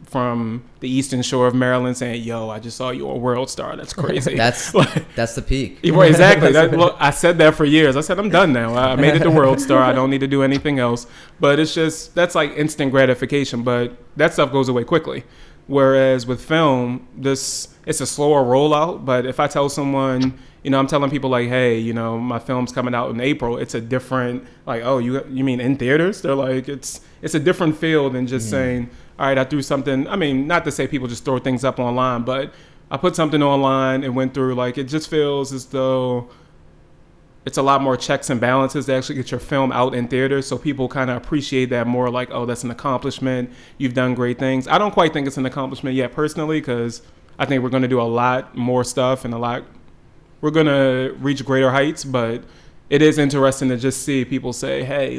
from the Eastern Shore of Maryland saying, yo, I just saw you on World Star. That's crazy. That's the peak. Exactly. Look, I said that for years. I said, I'm done now. I made it to World Star. I don't need to do anything else. But it's just, that's like instant gratification. But that stuff goes away quickly. Whereas with film, it's a slower rollout. But if I tell someone, you know, I'm telling people like, hey, you know, my film's coming out in April, it's a different, like, oh, you mean in theaters? They're like, it's a different feel than just saying, all right, I threw something. I mean, not to say people just throw things up online, but I put something online and went through, like, it just feels as though it's a lot more checks and balances to actually get your film out in theaters, so people kind of appreciate that more, like, oh, that's an accomplishment, you've done great things. I don't quite think it's an accomplishment yet personally, because I think we're going to do a lot more stuff and we're going to reach greater heights, but it is interesting to just see people say, hey,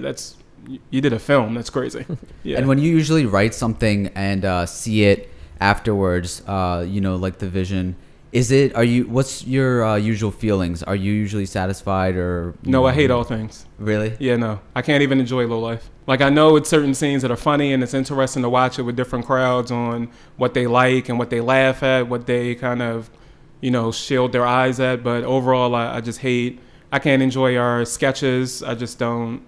you did a film, that's crazy. Yeah. And when you usually write something and see it afterwards, you know, like the vision, what's your usual feelings? Are you usually satisfied or? No, I hate all things. Really? Yeah, no. I can't even enjoy low life. Like, I know it's certain scenes that are funny and it's interesting to watch it with different crowds on what they like and what they laugh at, what they kind of, you know, shield their eyes at. But overall, I just hate, I can't enjoy our sketches. I just don't.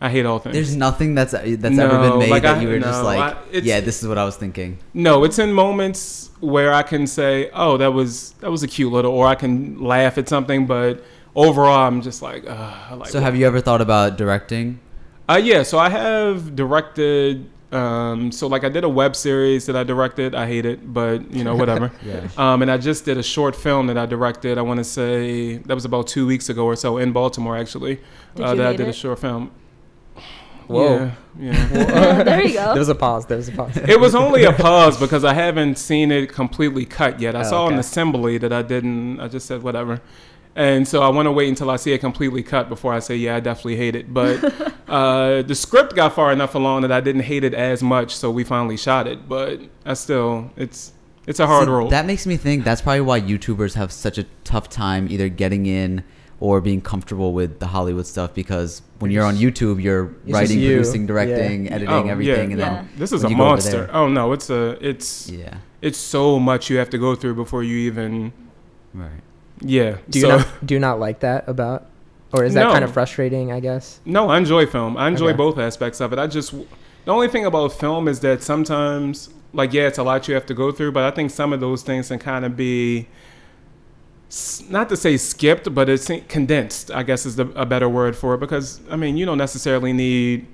I hate all things. There's nothing that's ever been made like that you were just like, yeah, this is what I was thinking. No, it's in moments where I can say, oh, that was a cute little, or I can laugh at something, but overall, I'm just like, So have you ever thought about directing? Yeah, so I have directed, so like I did a web series that I directed. I hate it, but you know, whatever. Yeah. And I just did a short film that I directed. I want to say that was about 2 weeks ago or so in Baltimore, actually. That I did a short film. Whoa. Yeah. There you go. There was a pause. It was only a pause because I haven't seen it completely cut yet. I saw an assembly that I just said whatever. And so I want to wait until I see it completely cut before I say, yeah, I definitely hate it. But the script got far enough along that I didn't hate it as much, so we finally shot it. But it's a hard role. That makes me think that's probably why YouTubers have such a tough time either getting in or being comfortable with the Hollywood stuff, because when you're on YouTube, you're writing, producing, directing, editing, everything, and then this is a monster. Oh no, it's so much you have to go through before you even. Right. Yeah. Do you not like that about Or is that No. kind of frustrating, I guess? No, I enjoy film. I enjoy Okay. both aspects of it. The only thing about film is that sometimes, like, yeah, it's a lot you have to go through, but I think some of those things can kind of be, not to say skipped, but it's condensed, I guess is a better word for it. Because, I mean, you don't necessarily need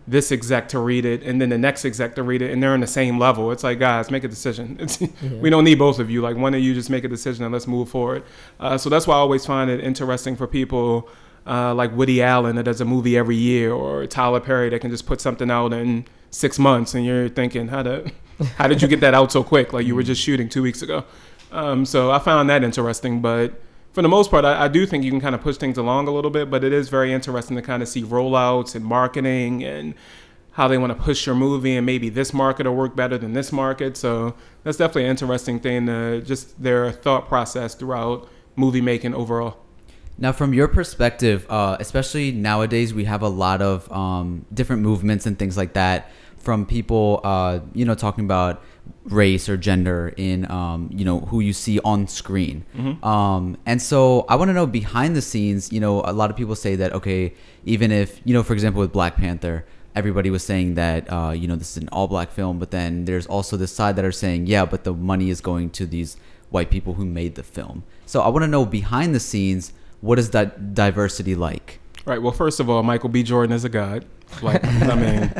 this exec to read it and then the next exec to read it and they're on the same level. It's like, guys, make a decision. We don't need both of you. Like, one of you just make a decision and let's move forward. So that's why I always find it interesting for people like Woody Allen that does a movie every year, or Tyler Perry that can just put something out in 6 months and you're thinking, how did you get that out so quick? Like, you were just shooting 2 weeks ago. So I found that interesting, but for the most part, I do think you can kind of push things along a little bit, but it is very interesting to kind of see rollouts and marketing and how they want to push your movie, and maybe this market will work better than this market. So that's definitely an interesting thing, just their thought process throughout movie making overall. Now, from your perspective, especially nowadays, we have a lot of different movements and things like that from people, talking about race or gender in, who you see on screen. Mm-hmm. And so I want to know behind the scenes, a lot of people say that, okay, even if, for example, with Black Panther, everybody was saying that, this is an all black film, but then there's also this side that are saying, yeah, but the money is going to these white people who made the film. So I want to know behind the scenes, what is that diversity like? Right. Well, first of all, Michael B. Jordan is a god. Like, I mean,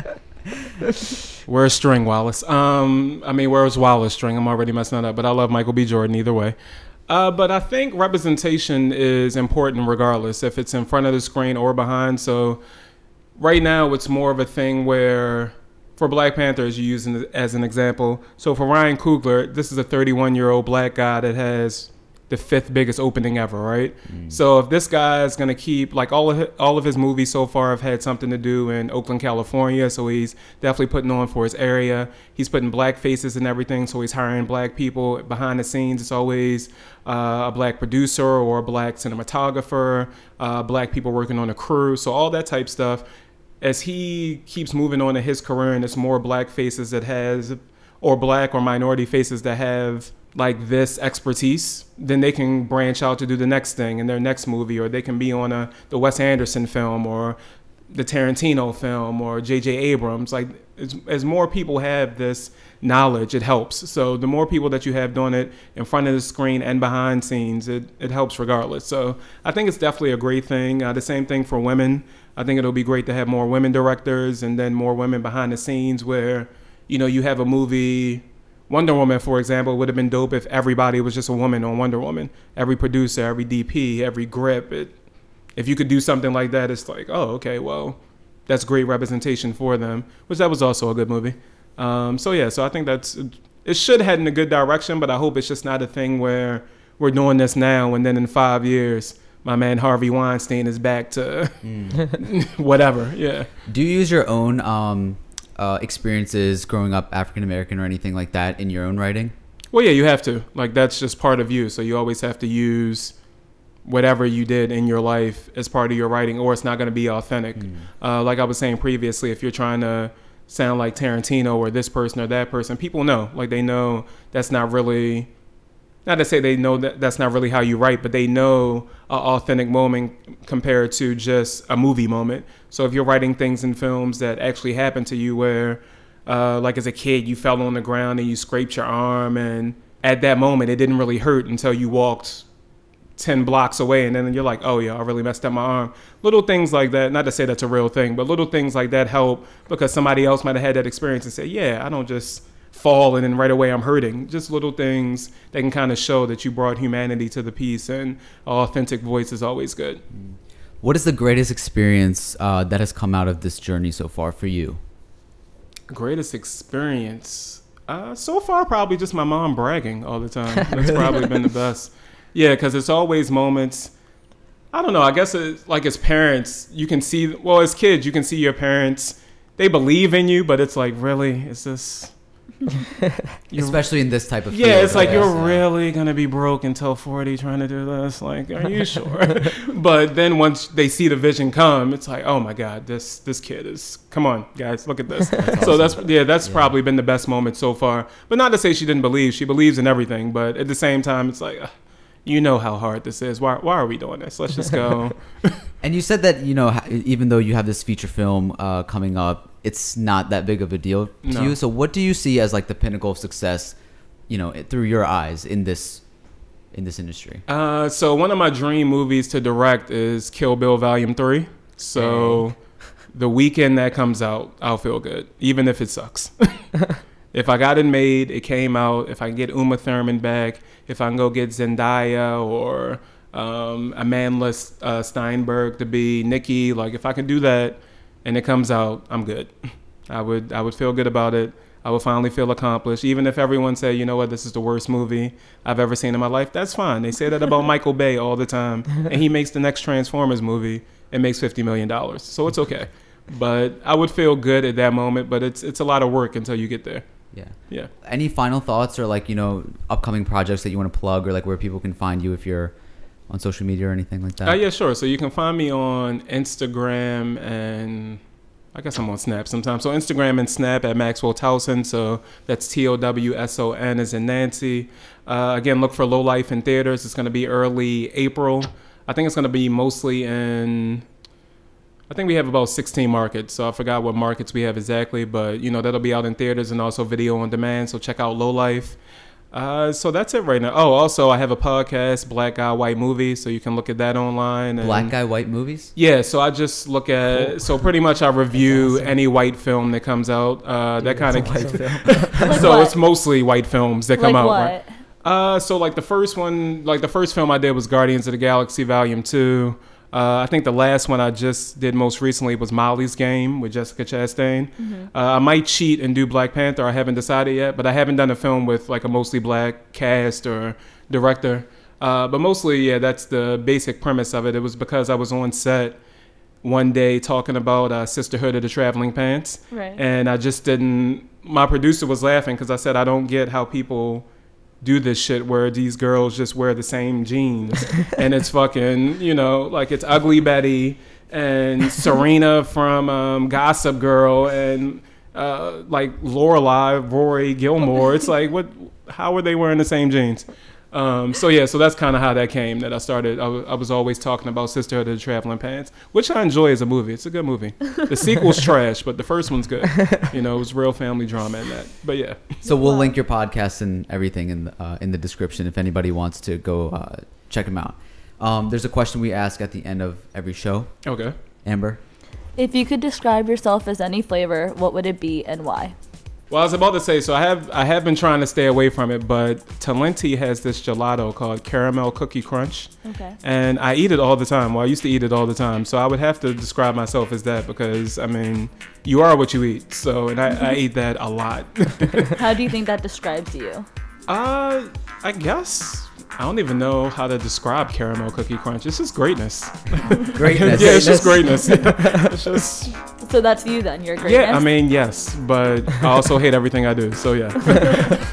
where's string, Wallace? Where's Wallace string? I'm already messing that up, but I love Michael B. Jordan either way. But I think representation is important regardless if it's in front of the screen or behind. So right now it's more of a thing where, for Black Panther, as you use as an example, so for Ryan Coogler, this is a 31-year-old black guy that has the 5th biggest opening ever, right? So if this guy is going to keep, like, all of his movies so far have had something to do in Oakland, California, so he's definitely putting on for his area. He's putting black faces and everything, so he's hiring black people behind the scenes. It's always a black producer or a black cinematographer, black people working on a crew, so all that type stuff. As he keeps moving on in his career and it's more black faces that has, or black or minority faces that have like this expertise, then they can branch out to do the next thing in their next movie, or they can be on the Wes Anderson film or the Tarantino film or J.J. Abrams. Like, as more people have this knowledge, it helps. So the more people that you have doing it in front of the screen and behind scenes, it helps regardless. So I think it's definitely a great thing. The same thing for women. I think it'll be great to have more women directors and then more women behind the scenes where, you have a movie. Wonder Woman, for example, would have been dope if everybody was just a woman on Wonder Woman. Every producer, every DP, every grip. If you could do something like that, it's like, oh, okay, well, that's great representation for them, which that was also a good movie. So I think it should head in a good direction, but I hope it's just not a thing where we're doing this now and then in 5 years, my man Harvey Weinstein is back to whatever. Yeah. Do you use your own experiences growing up African American or anything like that in your own writing? Well, yeah, you have to. Like, that's just part of you. So you always have to use whatever you did in your life as part of your writing, or it's not going to be authentic. Like I was saying previously, if you're trying to sound like Tarantino or this person or that person, people know. Like, they know that's not really, not to say they know that that's not really how you write, but they know an authentic moment compared to just a movie moment. So if you're writing things in films that actually happened to you where, like as a kid, you fell on the ground and you scraped your arm, and at that moment, it didn't really hurt until you walked 10 blocks away, and then you're like, oh yeah, I really messed up my arm. Little things like that, not to say that's a real thing, but little things like that help because somebody else might have had that experience and say, yeah, I don't just fall and then right away I'm hurting. Just little things that can kind of show that you brought humanity to the piece, and an authentic voice is always good. What is the greatest experience that has come out of this journey so far for you? Greatest experience? So far, probably just my mom bragging all the time. That's probably been the best. Yeah, because it's always moments, I don't know, I guess it's like as parents, you can see, well, as kids, you can see your parents, they believe in you, but it's like, really, is this... Especially in this type of field. Yeah, it's like, you're really going to be broke until 40 trying to do this? Like, are you sure? But then once they see the vision come, it's like, oh my God, this kid is, come on, guys, look at this. So that's probably been the best moment so far. But not to say she didn't believe. She believes in everything. But at the same time, it's like, you know how hard this is. Why are we doing this? Let's just go. And you said that, you know, even though you have this feature film coming up, it's not that big of a deal to you. So what do you see as like the pinnacle of success, you know, through your eyes in this industry? So one of my dream movies to direct is Kill Bill Volume 3. So the weekend that comes out, I'll feel good, even if it sucks. If I got it made, it came out, if I can get Uma Thurman back, if I can go get Zendaya or Amanda Steinberg to be Nikki, like if I can do that and it comes out, I'm good. I would feel good about it. I would finally feel accomplished. Even if everyone say, you know what, this is the worst movie I've ever seen in my life, that's fine. They say that about Michael Bay all the time, and he makes the next Transformers movie and makes $50 million. So it's okay. But I would feel good at that moment, but it's a lot of work until you get there. Yeah. Any final thoughts or like, you know, upcoming projects that you want to plug, or like where people can find you if you're on social media or anything like that? Yeah, sure. So you can find me on Instagram, and I guess I'm on Snap sometimes. So Instagram and Snap at Maxwell Towson. So that's TOWSON as in Nancy. Again, look for Low Life in theaters. It's going to be early April. I think it's going to be mostly in, I think we have about 16 markets. So I forgot what markets we have exactly, but you know, that'll be out in theaters and also video on demand. So check out Low Life. So that's it right now. Oh, also I have a podcast, Black Guy White Movies, so you can look at that online. And Black Guy White Movies? Yeah, so I just look at, so pretty much I review any white film that comes out. That kind of awesome. Like so what? it's mostly white films that come Like out. what? Right? So like the first film I did was Guardians of the Galaxy Volume 2. I think the last one I just did most recently was Molly's Game with Jessica Chastain. I might cheat and do Black Panther. I haven't decided yet, but I haven't done a film with like a mostly black cast or director. But mostly, yeah, that's the basic premise of it. It was because I was on set one day talking about Sisterhood of the Traveling Pants. Right. And I just didn't, my producer was laughing because I said, I don't get how people do this shit where these girls just wear the same jeans and it's fucking, you know, like it's Ugly Betty and Serena from Gossip Girl and like Lorelai, Rory Gilmore. It's like, what? How are they wearing the same jeans? So yeah, so that's kind of how that came. That I started. I was always talking about Sisterhood of the Traveling Pants, which I enjoy as a movie. It's a good movie. The sequel's trash, but the first one's good. You know, it was real family drama in that. But yeah. So we'll link your podcast and everything in the description if anybody wants to go check them out. There's a question we ask at the end of every show. Okay. Amber? If you could describe yourself as any flavor, what would it be and why? Well, I was about to say, so I have been trying to stay away from it, but Talenti has this gelato called Caramel Cookie Crunch. Okay. And I eat it all the time. Well, I used to eat it all the time. So I would have to describe myself as that because, I mean, you are what you eat. So, and I eat that a lot. How do you think that describes you? I guess I don't even know how to describe Caramel Cookie Crunch. It's just greatness. Greatness. Yeah, it's just greatness. It's just... So that's you then, you're greatness? Yeah, I mean, yes, but I also hate everything I do, so yeah.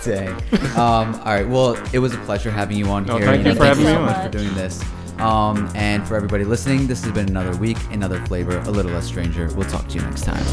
Dang. All right, well, it was a pleasure having you on here. Thank you for having me so on. For doing this. And for everybody listening, this has been another week, another flavor, a little less stranger. We'll talk to you next time.